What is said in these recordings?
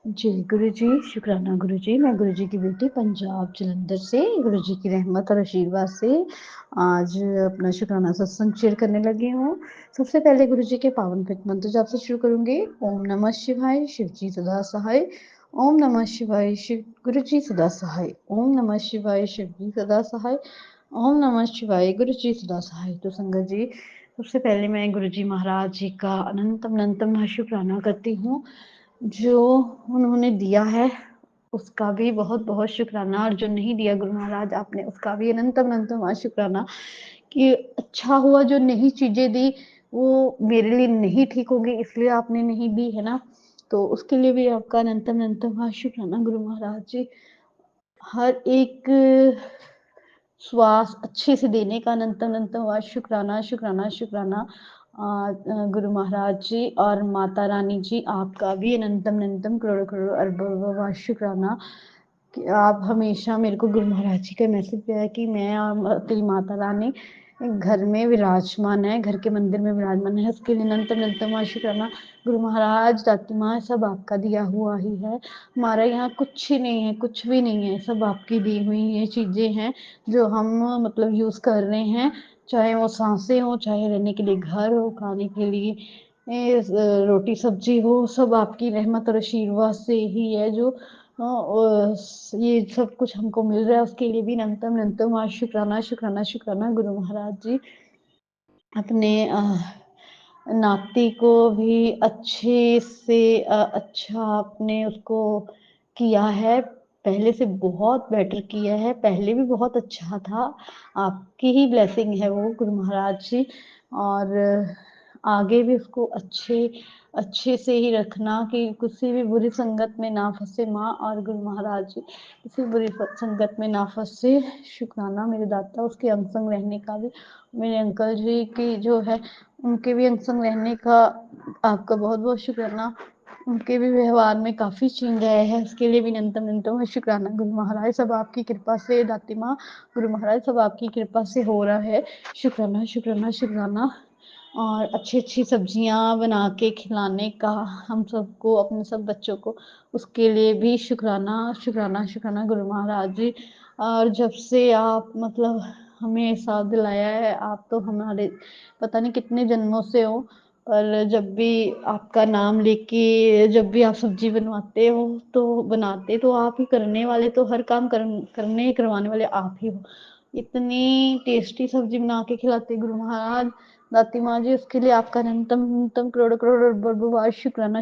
जी, गुरुजी, शुक्राना गुरुजी। मैं गुरुजी की बेटी पंजाब जलंधर से गुरुजी की रहमत और आशीर्वाद से आज अपना शुक्राना सत्संग शेयर करने लगी हूँ। सबसे पहले गुरुजी के पावन पवित्र मंत्र जाप से शुरू करूँगी। ओम नमः शिवाय, शिव जी सदा सहाय। ओम नमः शिवाय, शिव गुरुजी सदा सहाय। ओम नमः शिवाय, शिव जी सदा सहाय। ओम नमः शिवाय, गुरुजी सदा सहाय। तो संगत जी, सबसे पहले मैं गुरुजी महाराज जी का अनंतम शुक्राना करती हूँ। जो उन्होंने दिया है उसका भी बहुत-बहुत शुक्राना, और जो नहीं दिया गुरु महाराज आपने उसका भी अनंतम शुक्राना कि अच्छा हुआ जो नहीं चीज़ें दी वो मेरे लिए नहीं ठीक होगी इसलिए आपने नहीं दी, है ना? तो उसके लिए भी आपका अनंतम शुक्राना गुरु महाराज जी। हर एक श्वास अच्छे से देने का अनंतम शुक्राना। गुरु महाराज जी और माता रानी जी आपका भी अनंतम करोड़ों अरबों शुक्राना कि आप हमेशा मेरे को गुरु महाराज जी का मैसेज दिया है कि मैं और तेरी माता रानी घर में विराजमान है, घर के मंदिर में विराजमान है, उसके लिए अनंतम शुक्राना। गुरु महाराज, दाती माँ सब आपका दिया हुआ ही है। हमारा यहाँ कुछ ही नहीं है, कुछ भी नहीं है, सब आपकी दी हुई ये चीज़ें हैं जो हम मतलब यूज़ कर रहे हैं, चाहे वो सांसें हों, चाहे रहने के लिए घर हो, खाने के लिए रोटी सब्जी हो, सब आपकी रहमत और आशीर्वाद से ही है जो ये सब कुछ हमको मिल रहा है, उसके लिए भी अनंतम शुक्राना गुरु महाराज जी। अपने नाती को भी अच्छे से अच्छा आपने उसको किया है, पहले से बहुत बेटर किया है, पहले भी बहुत अच्छा था। आपकी ही ब्लेसिंग है वो गुरु महाराज जी, और आगे भी उसको अच्छे से ही रखना कि किसी भी बुरी संगत में ना फँसे माँ और गुरु महाराज जी, किसी बुरी संगत में ना फँसे। शुक्राना मेरे दाता उसके अंग संग रहने का भी, मेरे अंकल जी की जो है उनके भी अंग संग रहने का आपका बहुत-बहुत शुक्राना। उनके भी व्यवहार में काफ़ी चेंज आया है, उसके लिए भी अनंतम शुक्राना गुरु महाराज। सब आपकी कृपा से दाती माँ, गुरु महाराज सब आपकी कृपा से हो रहा है। शुक्राना। और अच्छी-अच्छी सब्जियाँ बना के खिलाने का हम सबको, अपने सब बच्चों को, उसके लिए भी शुक्राना गुरु महाराज जी। और जब से आप मतलब हमें साथ दिलाया है, आप तो हमारे पता नहीं कितने जन्मों से हो, पर जब भी आपका नाम लेके जब भी आप सब्जी बनवाते हो तो बनाते तो आप ही, करने वाले तो हर काम करने करवाने वाले आप ही हो। इतनी टेस्टी सब्जी बना के खिलाते गुरु महाराज, दाती माँ जी, उसके लिए आपका अनंतम करोड़ शुक्राना।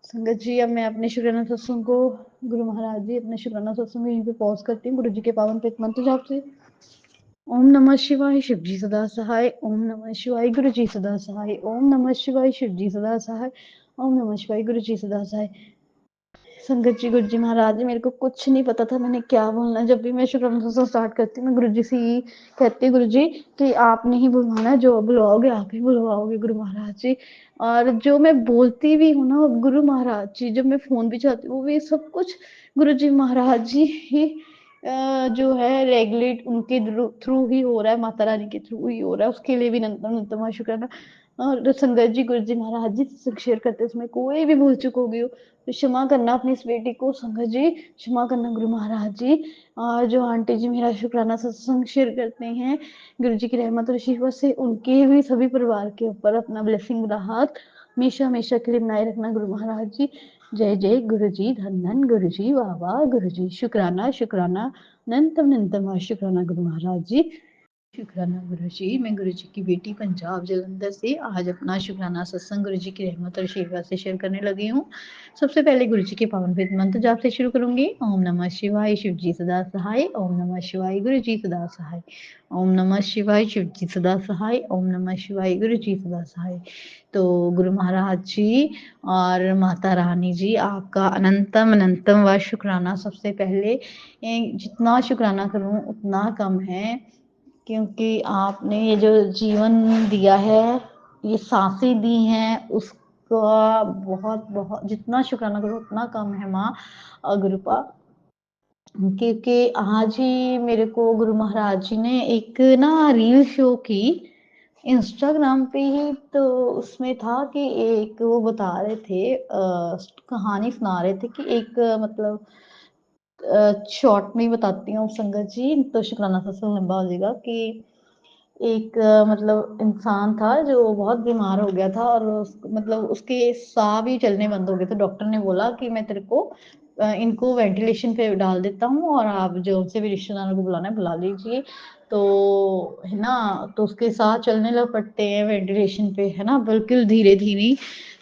संगत जी, अब मैं अपने शुक्राना सत्संग को, गुरु महाराज जी, अपने शुक्राना सत्संग यहीं पे पॉज करती हूँ गुरु जी के पावन पवित्र मंत्र जाप से। ओम नमः शिवाय, शिव जी सदा सहाय। ओम नमः शिवाय, गुरु जी सदा सहाय। ओम नमः शिवाय, शिव जी सदा सहाय। ओम नमः शिवाय, गुरु जी सदा सहाय। संगत जी, गुरु जी महाराज जी, मेरे को कुछ नहीं पता था मैंने क्या बोलना है। जब भी मैं शुक्राना सत्संग स्टार्ट करती हूँ मैं गुरु जी से ही कहती हूँ, गुरु जी कि आपने ही बुलवाना है, जो बुलवाओगे आप ही बुलवाओगे गुरु महाराज जी। और जो मैं बोलती भी हूँ ना गुरु महाराज जी, जब मैं फ़ोन भी चलाती हूँ वो भी सब कुछ गुरु जी महाराज जी ही जो है रेगुलेट उनके थ्रू ही हो रहा है, माता रानी के थ्रू ही हो रहा है, उसके लिए भी अनंतम शुक्राना। और संगत जी, गुरु जी महाराज जी से शेयर करते समय कोई भी भूल चूक होगी हो तो क्षमा करना अपनी इस बेटी को, संगत जी क्षमा करना गुरु महाराज जी। और जो आंटी जी मेरा शुक्राना सत्संग शेयर करते हैं गुरु जी की रहमत और आशीर्वाद से, उनके भी सभी परिवार के ऊपर अपना ब्लेसिंग राहत हमेशा के लिए बनाए रखना गुरु महाराज जी। जय जय गुरु जी, धन धन गुरु जी, वाह वाह गुरु जी, शुक्राना अनंतम शुक्राना गुरु महाराज जी। शुक्राना गुरुजी, मैं गुरुजी की बेटी पंजाब जलंधर से आज अपना शुक्राना सत्संग गुरुजी की रहमत और आशीर्वाद से शेयर करने लगी हूँ। सबसे पहले गुरुजी के पावन पवित्र मंत्र जाप से शुरू करूंगी। ओम नमः शिवाय, शिव जी सदा सहाय। ओम नमः शिवाय, गुरु जी सदा सहाय। ओम नमः शिवाय, शिव जी सदा सहाय। ओम नमः शिवाय, गुरु जी सदा सहाय। तो गुरु महाराज जी और माता रानी जी, आपका अनंतम व शुक्राना। सबसे पहले जितना शुक्राना करूँ उतना कम है, क्योंकि आपने ये जो जीवन दिया है, ये सांसें दी हैं, उसका बहुत जितना शुक्राना करो उतना कम है माँ गुरुपा। क्योंकि आज ही मेरे को गुरु महाराज जी ने एक ना रील शो की, इंस्टाग्राम पे ही तो उसमें था कि एक वो बता रहे थे कहानी सुना रहे थे कि एक मतलब शॉर्ट में ही बताती हूँ संगत जी, तो शुक्राना सत्संग लंबा हो जाएगा कि एक मतलब इंसान था जो बहुत बीमार हो गया था और मतलब उसके साह भी चलने बंद हो गए थे। डॉक्टर ने बोला कि मैं तेरे को इनको वेंटिलेशन पे डाल देता हूँ और आप जो उनसे भी रिश्तेदारों को बुलाना है बुला लीजिए। तो है ना, तो उसके साह चलने लग पड़ते हैं वेंटिलेशन पे, है ना, बिल्कुल धीरे धीरे।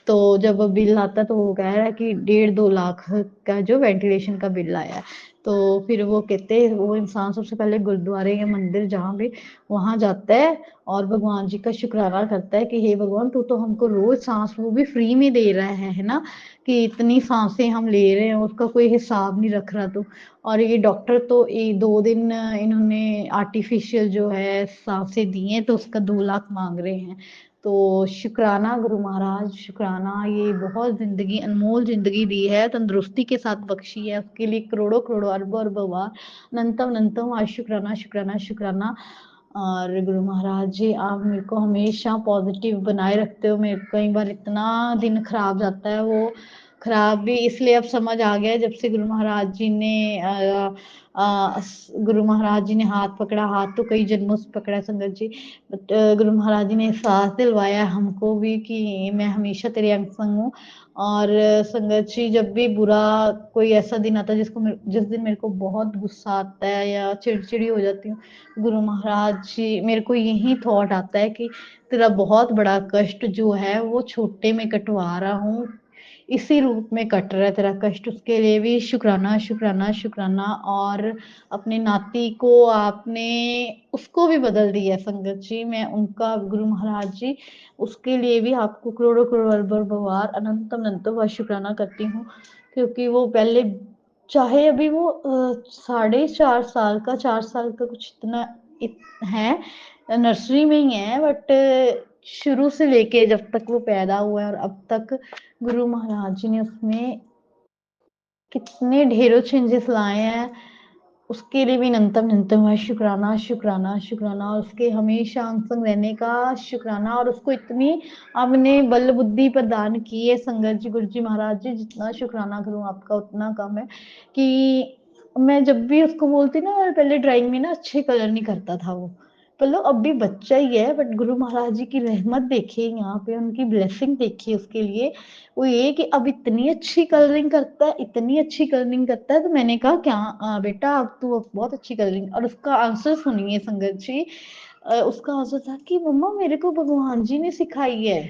तो जब बिल आता तो वो कह रहा है कि 1.5-2 लाख का जो वेंटिलेशन का बिल आया है। तो फिर वो कहते वो इंसान सबसे पहले गुरुद्वारे या मंदिर जहाँ भी वहां जाता है और भगवान जी का शुक्राना करता है कि हे भगवान तू तो हमको रोज सांस वो भी फ्री में दे रहा है ना, कि इतनी सांसें हम ले रहे हैं उसका कोई हिसाब नहीं रख रहा तू। और ये डॉक्टर तो 2 दिन इन्होंने आर्टिफिशियल जो है सांसें दी हैं तो उसका 2 लाख मांग रहे हैं। तो शुक्राना गुरु महाराज, शुक्राना, ये बहुत जिंदगी अनमोल जिंदगी दी है, तंदुरुस्ती के साथ बख्शी है, उसके लिए करोड़ों करोड़ों अरबों अरबों बार अनंतम अनंतम आज शुक्राना शुक्राना शुक्राना। और गुरु महाराज जी आप मेरे को हमेशा पॉजिटिव बनाए रखते हो। मेरे कई बार इतना दिन खराब जाता है, वो खराब भी इसलिए अब समझ आ गया है जब से गुरु महाराज जी ने गुरु महाराज जी ने हाथ पकड़ा, हाथ तो कई जन्मों से पकड़ा संगत जी, बट गुरु महाराज जी ने एहसास दिलवाया हमको भी कि मैं हमेशा तेरे अंग संग हूँ। और संगत जी जब भी बुरा कोई ऐसा दिन आता है जिस दिन मेरे को बहुत गुस्सा आता है या चिड़चिड़ी हो जाती हूँ, गुरु महाराज जी मेरे को यही थॉट आता है कि तेरा बहुत बड़ा कष्ट जो है वो छोटे में कटवा रहा हूँ, इसी रूप में कट रहा है तेरा कष्ट, उसके लिए भी शुक्राना शुक्राना शुक्राना। और अपने नाती को आपने उसको भी बदल दिया संगत जी, मैं उनका गुरु महाराज जी उसके लिए भी आपको करोड़ों करोड़ अरबों बार अनंतम अनंतम बार शुक्राना करती हूँ। क्योंकि वो पहले चाहे अभी वो 4.5 साल का 4 साल का कुछ इतना है, नर्सरी में ही है, बट शुरू से लेके जब तक वो पैदा हुआ है और अब तक गुरु महाराज जी ने उसमें कितने ढेरों चेंजेस लाए हैं, उसके लिए भी अनंतम अनंतम है शुक्राना शुक्राना शुक्राना। और उसके हमेशा अंग संग रहने का शुक्राना, और उसको इतनी आपने बल बुद्धि प्रदान की है संगत जी, गुरु जी महाराज जी जितना शुक्राना करूं आपका उतना कम है। कि मैं जब भी उसको बोलती ना, पहले ड्राइंग में ना अच्छे कलर नहीं करता था वो, चलो अब भी बच्चा ही है, बट गुरु महाराज जी की रहमत देखिए यहाँ पे, उनकी ब्लेसिंग देखिए उसके लिए। वो ये कि अब इतनी अच्छी कलरिंग करता है, इतनी अच्छी कलरिंग करता है। तो मैंने कहा क्या बेटा अब तू बहुत अच्छी कलरिंग, और उसका आंसर सुनिए संगत जी। उसका आंसर था कि मम्मा मेरे को भगवान जी ने सिखाई है।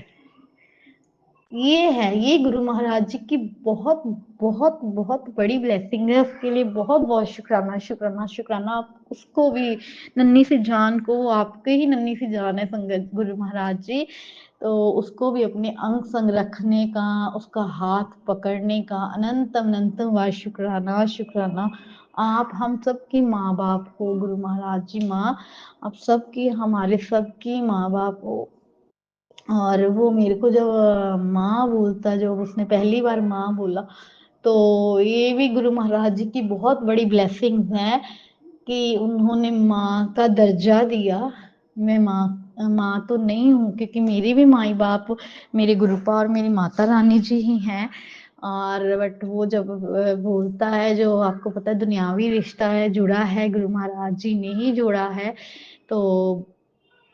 ये है, ये गुरु महाराज जी की बहुत बहुत बहुत बड़ी ब्लेसिंग है, उसके लिए बहुत बहुत शुक्राना शुक्राना शुक्राना। आप उसको भी नन्ही सी जान को, आपके ही नन्ही सी जान है संगत गुरु महाराज जी, तो उसको भी अपने अंग संग रखने का, उसका हाथ पकड़ने का अनंतम अनंतम बार शुक्राना शुक्राना। आप हम सबकी माँ बाप हो गुरु महाराज जी, माँ आप सबकी हमारे सबकी माँ बाप हो। और वो मेरे को जब माँ बोलता, जब उसने पहली बार माँ बोला, तो ये भी गुरु महाराज जी की बहुत बड़ी ब्लेसिंग्स हैं कि उन्होंने माँ का दर्जा दिया। मैं माँ माँ तो नहीं हूँ क्योंकि मेरी भी माई बाप मेरे गुरुपा और मेरी माता रानी जी ही हैं। और बट वो जब बोलता है, जो आपको पता है दुनियावी रिश्ता है जुड़ा है, गुरु महाराज जी ने ही जोड़ा है, तो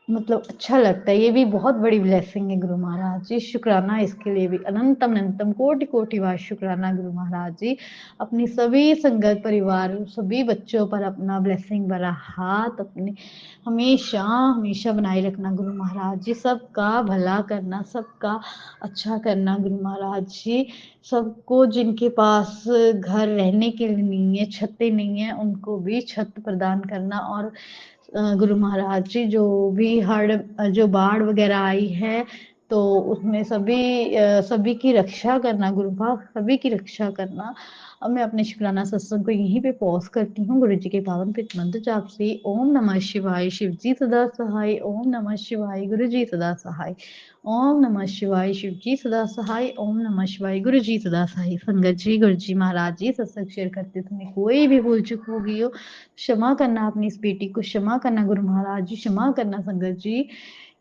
मतलब अच्छा लगता है। ये भी बहुत बड़ी ब्लेसिंग है गुरु महाराज जी, शुक्राना इसके लिए भी अनंतम अनंतम कोटि कोटि बार शुक्राना गुरु महाराज जी। अपनी सभी संगत परिवार सभी बच्चों पर अपना ब्लेसिंग भरा हाथ अपने हमेशा हमेशा बनाए रखना गुरु महाराज जी, सबका भला करना, सबका अच्छा करना गुरु महाराज जी। सबको जिनके पास घर रहने के लिए नहीं है, छतें नहीं है, उनको भी छत प्रदान करना। और गुरु महाराज जी जो भी जो बाढ़ वगैरह आई है, तो उसमें सभी की रक्षा करना गुरु पाक, सभी की रक्षा करना। अब मैं अपने शुक्राना सत्संग को यहीं पे पॉज करती हूँ गुरु जी के पावन पित मंत्र जाप से। ओम नमः शिवाय, शिव जी सदा सहाय। ओम नमः शिवाय, गुरु जी सदा सहाय। ओम नमः शिवाय, शिव जी सदा सहाय। ओम नमः शिवाय, गुरु जी सदा सहाय। संगत जी, गुरु जी महाराज जी सत्संग शेयर करते समय कोई भी भूल चूक होगी हो, क्षमा करना, अपनी इस बेटी को क्षमा करना गुरु महाराज जी, क्षमा करना संगत जी।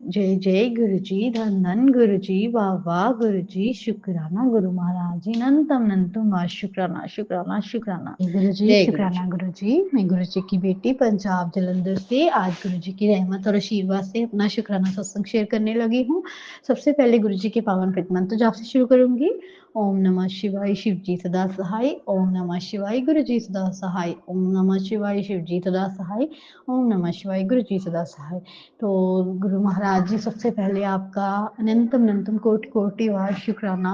जय जय गुरु जी, धन धन गुरु जी, वाह वाह गुरु जी, शुक्राना गुरु महाराज जी, अनंतम अनंतम वाह, शुक्राना शुक्राना शुक्राना। गुरु जी, जय गुरु शुक्राना गुरु जी। मैं गुरु जी की बेटी पंजाब जलंधर से आज गुरु जी की रहमत और आशीर्वाद से अपना शुक्राना सत्संग शेयर करने लगी हूँ। सबसे पहले गुरु जी के पावन प्रीत मंत्र जाप से शुरू करूंगी। ओम नमः शिवाय, शिव जी सदा सहाय। ओम नमः शिवाय, गुरु जी सदा सहाय। ओम नमः शिवाय, शिव जी सदा सहाय। ओम नमः शिवाय, गुरु जी सदा सहाय। तो गुरु महाराज जी, सबसे पहले आपका अनंतम अनंतम कोटि कोटि बार शुक्राना।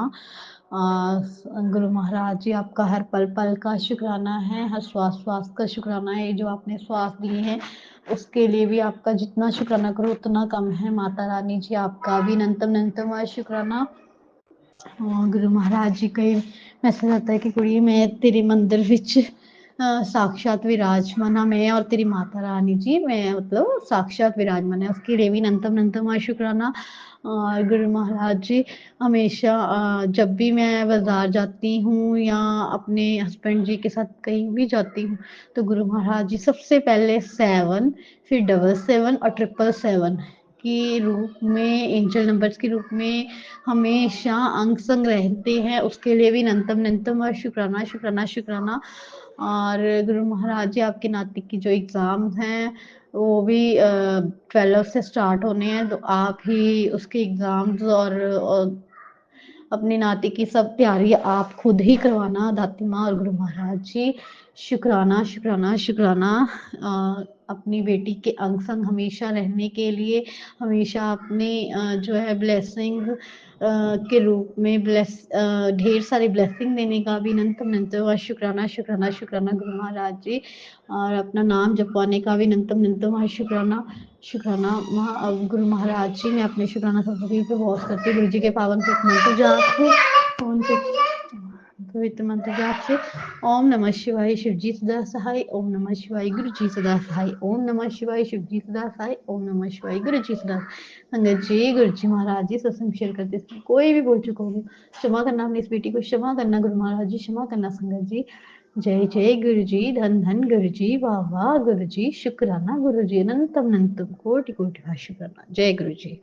गुरु महाराज जी, आपका हर पल पल का शुक्राना है, हर श्वास श्वास का शुक्राना है। जो आपने श्वास दिए हैं उसके लिए भी आपका जितना शुक्राना करो उतना कम है। माता रानी जी, आपका भी अनंतम अनंतम बार शुक्राना। गुरु महाराज जी का मैसेज आता है कि कुड़ी मैं तेरे मंदिर विच साक्षात विराजमान हाँ, मैं और तेरी माता रानी जी, मैं मतलब साक्षात विराजमान है। उसके लिए भी अनंतम अनंतम शुक्राना। गुरु महाराज जी, हमेशा जब भी मैं बाजार जाती हूँ या अपने हस्बैंड जी के साथ कहीं भी जाती हूँ तो गुरु महाराज जी सबसे पहले 7 फिर 777 और 777 के रूप में, एंजल नंबर्स के रूप में हमेशा अंग संग रहते हैं। उसके लिए भी अनंतम अनंतम और शुक्राना शुक्राना शुक्राना। और गुरु महाराज जी, आपके नाती की जो एग्ज़ाम हैं वो भी 12 से स्टार्ट होने हैं, तो आप ही उसके एग्ज़ाम्स और अपनी नाती की सब तैयारी आप खुद ही करवाना दाती माँ और गुरु महाराज जी। शुक्राना शुक्राना शुक्राना। अपनी बेटी के अंग संग हमेशा रहने के लिए, हमेशा अपने जो है ब्लेसिंग के रूप में ढेर सारी ब्लेसिंग देने का भी अनंतम अनंतम शुक्राना शुक्राना शुक्राना गुरु महाराज जी। और अपना नाम जपवाने का भी अनंतम अनंतम शुक्राना शुक्राना। गुरु महाराज जी, मैं अपने शुक्राना सब्जेक्ट पे बहुत करती हूँ। गुरु जी के पावन मंत्र जाप से, पवित्र मंत्र जाप से। ओम नमः शिवाय, शिव जी सदा सहाय। ओम नमः शिवाय, गुरु जी सदा सहाय। ओम नमः शिवाय, शिव जी सदा सहाय। ओम नमः शिवाय, गुरु जी सदा सहाय। संगत जी, गुरु जी महाराज जी सत्संग शेयर करते इसमें कोई भी बोल चुका होगा, क्षमा करना। अपनी इस बेटी को क्षमा करना। गुरु महाराज जी क्षमा करना। संगत जी, जय जय गुरु जी, धन धन गुरु जी, वाह वाह गुरु जी, शुक्राना गुरु जी, अनंतम अनंतम कोटि कोटि शुक्राना। जय गुरु जी।